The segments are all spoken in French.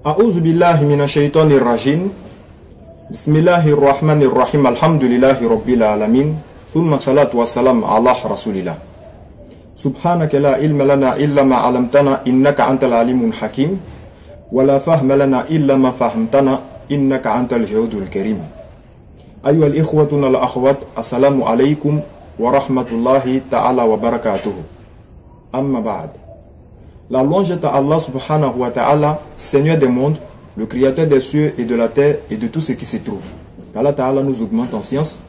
أعوذ بالله من الشيطان الرجيم بسم الله الرحمن الرحيم الحمد لله رب العالمين ثم الصلاة والسلام على رسول الله سبحانك لا علم لنا إلا ما علمتنا إنك أنت العليم الحكيم ولا فهم لنا إلا ما فهمتنا إنك أنت الجود الكريم أيها الإخوة والأخوات السلام عليكم ورحمة الله تعالى وبركاته أما بعد. La louange est à Allah subhanahu wa ta'ala, Seigneur des mondes, le créateur des cieux et de la terre et de tout ce qui s'y trouve. Qu'Allah ta'ala nous augmente en science,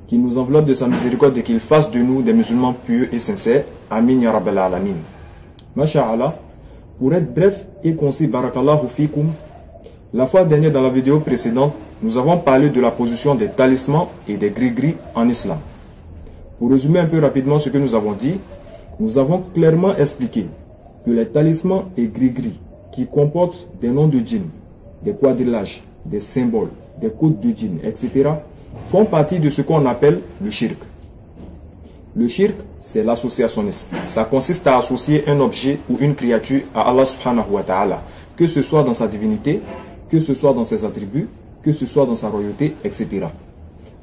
qu'il nous enveloppe de sa miséricorde et qu'il fasse de nous des musulmans pieux et sincères. Amin ya rabbal alamin. Masha'Allah, pour être bref et concis, barakallahu fikum, la fois dernière dans la vidéo précédente, nous avons parlé de la position des talismans et des gris-gris en islam. Pour résumer un peu rapidement ce que nous avons dit, nous avons clairement expliqué que les talismans et gris-gris qui comportent des noms de djinns, des quadrillages, des symboles, des codes de djinns, etc. font partie de ce qu'on appelle le shirk. Le shirk, c'est l'associationnisme. Ça consiste à associer un objet ou une créature à Allah subhanahu wa ta'ala, que ce soit dans sa divinité, que ce soit dans ses attributs, que ce soit dans sa royauté, etc.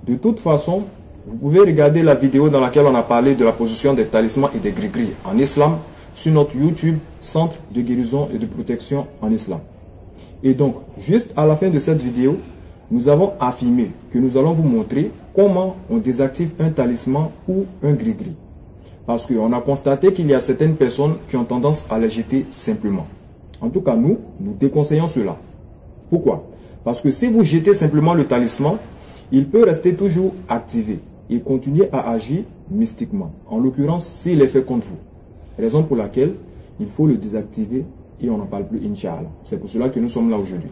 De toute façon, vous pouvez regarder la vidéo dans laquelle on a parlé de la position des talismans et des gris-gris en islam sur notre YouTube, Centre de guérison et de protection en islam. Et donc, juste à la fin de cette vidéo, nous avons affirmé que nous allons vous montrer comment on désactive un talisman ou un gris-gris. Parce qu'on a constaté qu'il y a certaines personnes qui ont tendance à les jeter simplement. En tout cas, nous déconseillons cela. Pourquoi? Parce que si vous jetez simplement le talisman, il peut rester toujours activé et continuer à agir mystiquement. En l'occurrence, s'il est fait contre vous. Raison pour laquelle il faut le désactiver et on n'en parle plus, Inch'Allah. C'est pour cela que nous sommes là aujourd'hui.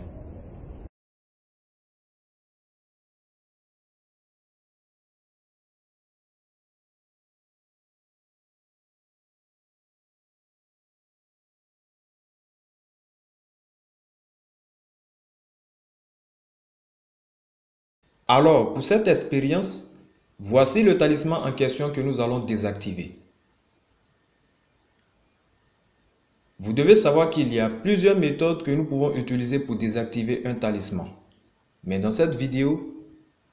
Alors, pour cette expérience, voici le talisman en question que nous allons désactiver. Vous devez savoir qu'il y a plusieurs méthodes que nous pouvons utiliser pour désactiver un talisman. Mais dans cette vidéo,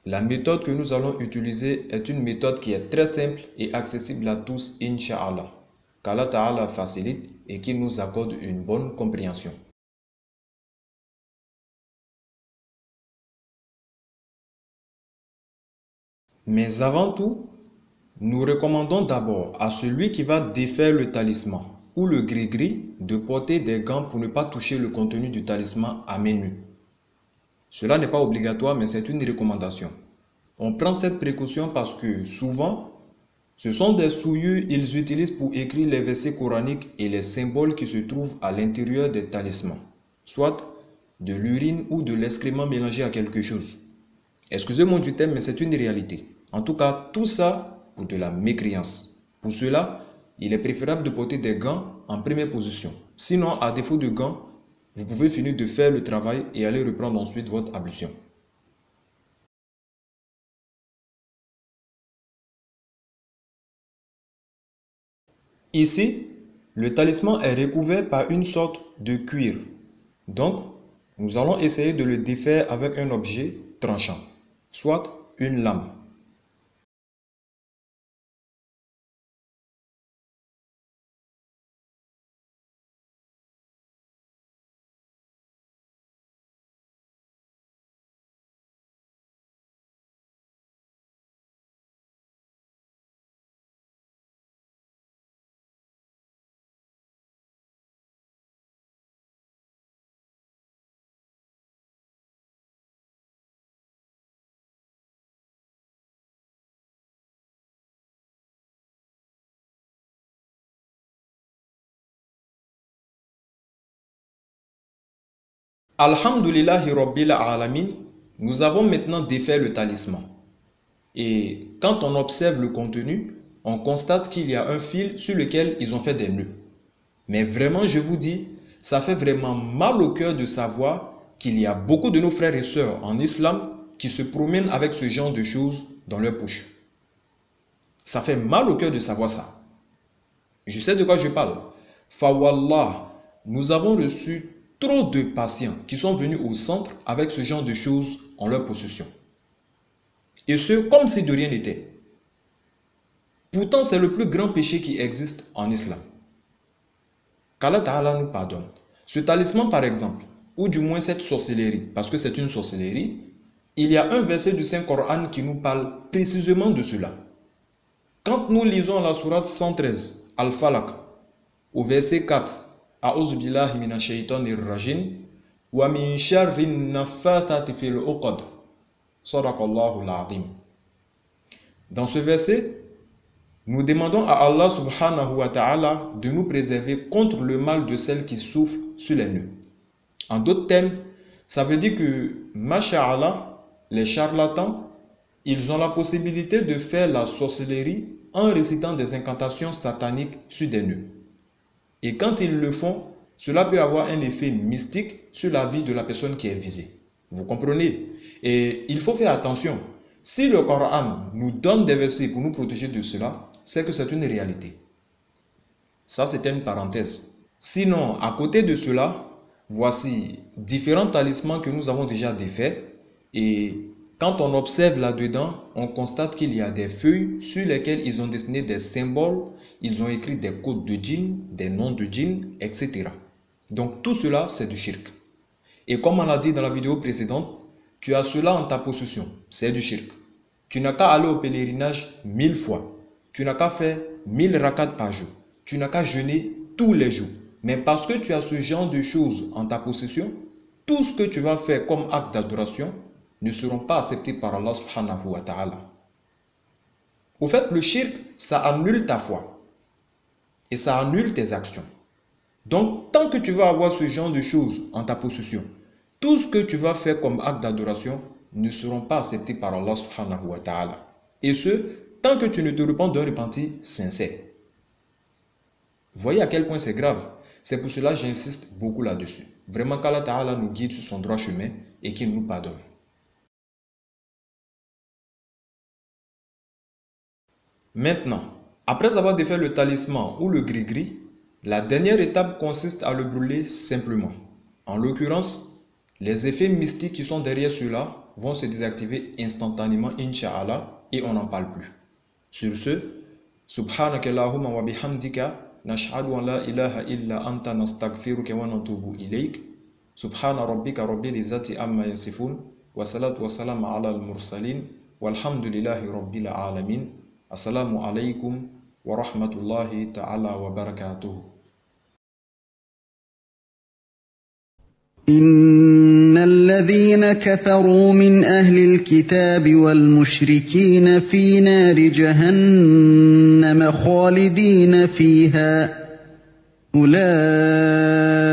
la méthode que nous allons utiliser est une méthode qui est très simple et accessible à tous, Inch'Allah. Qu'Allah Ta'ala facilite et qu'il nous accorde une bonne compréhension. Mais avant tout, nous recommandons d'abord à celui qui va défaire le talisman ou le gris-gris de porter des gants pour ne pas toucher le contenu du talisman à main nue. Cela n'est pas obligatoire, mais c'est une recommandation. On prend cette précaution parce que souvent, ce sont des souillures ils utilisent pour écrire les versets coraniques et les symboles qui se trouvent à l'intérieur des talismans, soit de l'urine ou de l'excrément mélangé à quelque chose. Excusez-moi du terme, mais c'est une réalité. En tout cas, tout ça pour de la mécréance. Pour cela, il est préférable de porter des gants en première position. Sinon, à défaut de gants, vous pouvez finir de faire le travail et aller reprendre ensuite votre ablution. Ici, le talisman est recouvert par une sorte de cuir. Donc, nous allons essayer de le défaire avec un objet tranchant, soit une lame. Alhamdulillahi Rabbil Alamin, nous avons maintenant défait le talisman. Et quand on observe le contenu, on constate qu'il y a un fil sur lequel ils ont fait des nœuds. Mais vraiment, je vous dis, ça fait vraiment mal au cœur de savoir qu'il y a beaucoup de nos frères et sœurs en islam qui se promènent avec ce genre de choses dans leur poche. Ça fait mal au cœur de savoir ça. Je sais de quoi je parle. Fawallah, nous avons reçu trop de patients qui sont venus au centre avec ce genre de choses en leur possession. Et ce, comme si de rien n'était. Pourtant, c'est le plus grand péché qui existe en islam. Qu'Allah Ta'ala nous pardonne. Ce talisman, par exemple, ou du moins cette sorcellerie, parce que c'est une sorcellerie, il y a un verset du Saint-Coran qui nous parle précisément de cela. Quand nous lisons la sourate 113, Al-Falaq, au verset 4, A'udhu billahi minash shaitanir rajim, wa min sharrin naffathati fil uqad. Sadaqallahu al-azim. Dans ce verset, nous demandons à Allah subhanahu wa ta'ala de nous préserver contre le mal de celles qui souffrent sur les nœuds. En d'autres termes, ça veut dire que, masha'Allah, les charlatans, ils ont la possibilité de faire la sorcellerie en récitant des incantations sataniques sur des nœuds. Et quand ils le font, cela peut avoir un effet mystique sur la vie de la personne qui est visée. Vous comprenez? Et il faut faire attention. Si le Coran nous donne des versets pour nous protéger de cela, c'est que c'est une réalité. Ça, c'était une parenthèse. Sinon, à côté de cela, voici différents talismans que nous avons déjà défaits. Et quand on observe là-dedans, on constate qu'il y a des feuilles sur lesquelles ils ont dessiné des symboles, ils ont écrit des codes de djinn, des noms de djinn, etc. Donc tout cela, c'est du shirk. Et comme on l'a dit dans la vidéo précédente, tu as cela en ta possession, c'est du shirk. Tu n'as qu'à aller au pèlerinage 1000 fois. Tu n'as qu'à faire 1000 rakats par jour. Tu n'as qu'à jeûner tous les jours. Mais parce que tu as ce genre de choses en ta possession, tout ce que tu vas faire comme acte d'adoration ne seront pas acceptés par Allah subhanahu wa ta'ala. Au fait, le shirk, ça annule ta foi. Et ça annule tes actions. Donc, tant que tu vas avoir ce genre de choses en ta possession, tout ce que tu vas faire comme acte d'adoration ne seront pas acceptés par Allah subhanahu wa ta'ala. Et ce, tant que tu ne te repens d'un repentir sincère. Voyez à quel point c'est grave. C'est pour cela que j'insiste beaucoup là-dessus. Vraiment qu'Allah Ta'ala nous guide sur son droit chemin et qu'il nous pardonne. Maintenant, après avoir défait le talisman ou le gris-gris, la dernière étape consiste à le brûler simplement. En l'occurrence, les effets mystiques qui sont derrière cela vont se désactiver instantanément, Inch'Allah, et on n'en parle plus. Sur ce, Subhanakallahumma wa bihamdika, nashhadu an la ilaha illa anta nastaghfiruka wa natubu ilayk. Subhana rabbika rabbil izzati amma yasifun, wa salatu wa salam ala al-mursalin, walhamdulillahi rabbil alamin. Assalamu alaikum wa rahmatullahi ta'ala wa barakatuh. إن الذين كفروا من أهل الكتاب والمشركين في نار جهنم خالدين فيها أولئك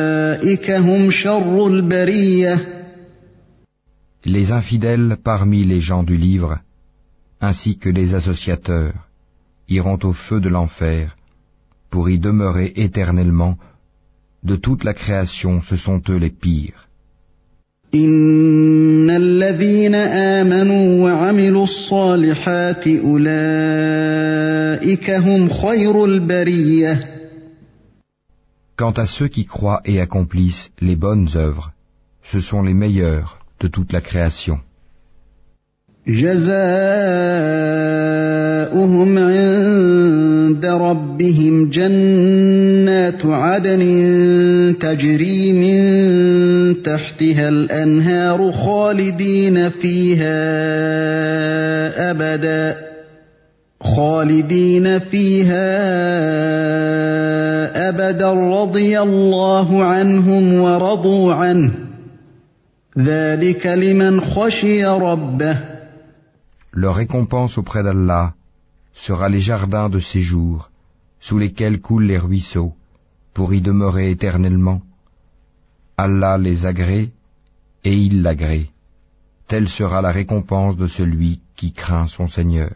هم شر البرية. Les infidèles parmi les gens du livre, ainsi que les associateurs, iront au feu de l'enfer pour y demeurer éternellement. De toute la création, ce sont eux les pires. إن الذين آمنوا وعملوا الصالحات أولئك هم خير البرية. Quant à ceux qui croient et accomplissent les bonnes œuvres, ce sont les meilleurs de toute la création. جزاؤهم عند ربهم جنات عدن تجري من تحتها الأنهار خالدين فيها أبدا رضي الله عنهم ورضوا عنه ذلك لمن خشي ربه. Leur récompense auprès d'Allah sera les jardins de séjour, sous lesquels coulent les ruisseaux, pour y demeurer éternellement. Allah les agrée, et il l'agrée. Telle sera la récompense de celui qui craint son Seigneur.